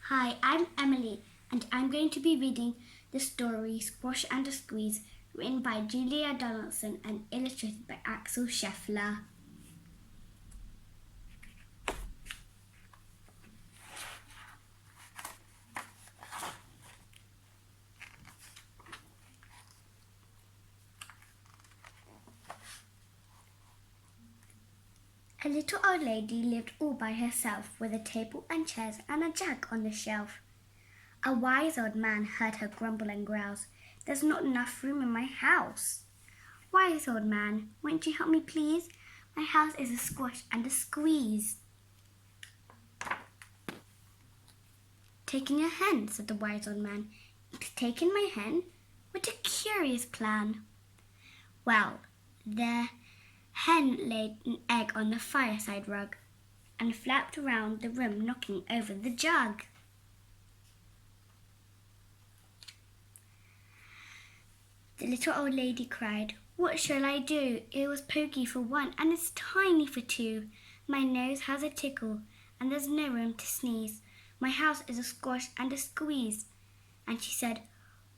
Hi, I'm Emily, and I'm going to be reading the story Squash and a Squeeze, written by Julia Donaldson and illustrated by Axel Scheffler. A little old lady lived all by herself, with a table and chairs and a jug on the shelf. A wise old man heard her grumble and grouse. "There's not enough room in my house." "Wise old man, won't you help me please? My house is a squash and a squeeze." "Taking a hen," said the wise old man. "Taken my hen? What a curious plan." Well, the hen laid an egg on the fireside rug and flapped around the room, knocking over the jug. The little old lady cried, "What shall I do? It was pokey for one and it's tiny for two. My nose has a tickle and there's no room to sneeze. My house is a squash and a squeeze." And she said,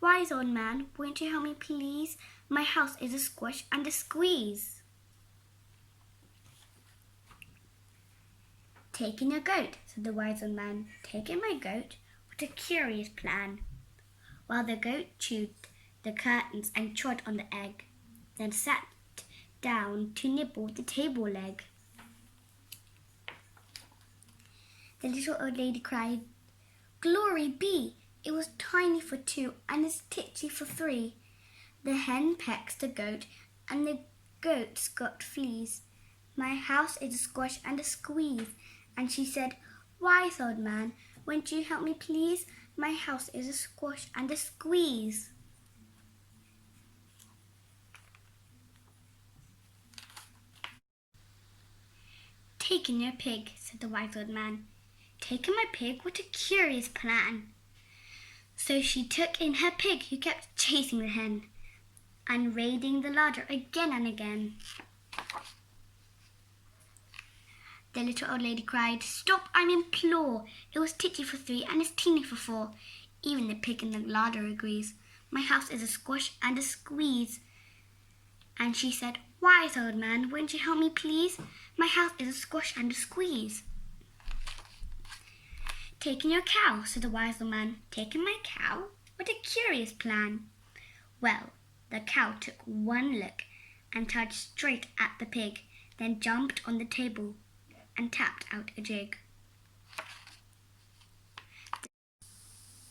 "Wise old man, won't you help me please? My house is a squash and a squeeze." "Taking a goat," said the wise old man. "Taking my goat? What a curious plan." While the goat chewed the curtains and trod on the egg, then sat down to nibble the table leg. The little old lady cried, "Glory be! It was tiny for two and it's titsy for three. The hen pecks the goat and the goat's got fleas. My house is a squash and a squeeze." And she said, "Wise old man, won't you help me please? My house is a squash and a squeeze." "Taking your pig," said the wise old man. "Taking my pig? What a curious plan." So she took in her pig, who kept chasing the hen and raiding the larder again and again. The little old lady cried, "Stop, I implore! It was titty for three and it's teeny for four. Even the pig in the larder agrees. My house is a squash and a squeeze." And she said, "Wise old man, won't you help me please? My house is a squash and a squeeze." "Taking your cow," said the wise old man. "Taking my cow? What a curious plan." Well, the cow took one look and charged straight at the pig, then jumped on the table and tapped out a jig.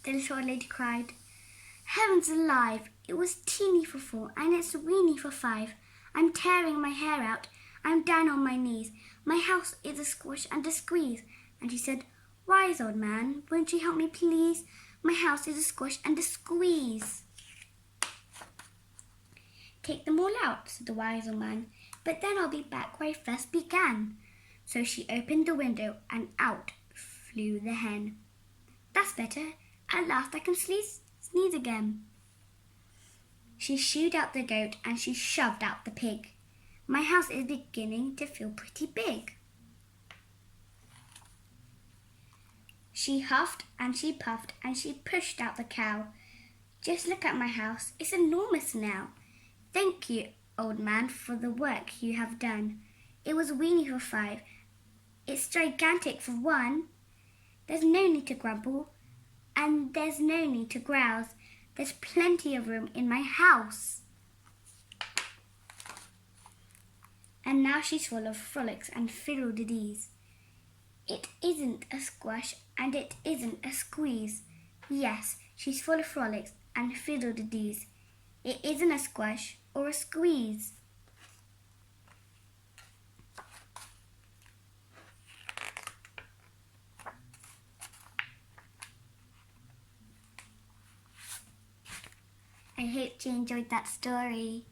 The little old lady cried, "Heavens alive! It was teeny for four and it's weeny for five. I'm tearing my hair out. I'm down on my knees. My house is a squash and a squeeze." And she said, "Wise old man, won't you help me please? My house is a squash and a squeeze." "Take them all out," said the wise old man, "but then I'll be back where I first began." So she opened the window and out flew the hen. "That's better. At last I can sneeze again." She shooed out the goat and she shoved out the pig. My house is beginning to feel pretty big. She huffed and she puffed and she pushed out the cow. "Just look at my house. It's enormous now. Thank you, old man, for the work you have done. It was weeny for five. It's gigantic for one. There's no need to grumble and there's no need to grouse. There's plenty of room in my house." And now she's full of frolics and fiddle-de-dees. It isn't a squash and it isn't a squeeze. Yes, she's full of frolics and fiddle-de-dees. It isn't a squash or a squeeze. I hope you enjoyed that story.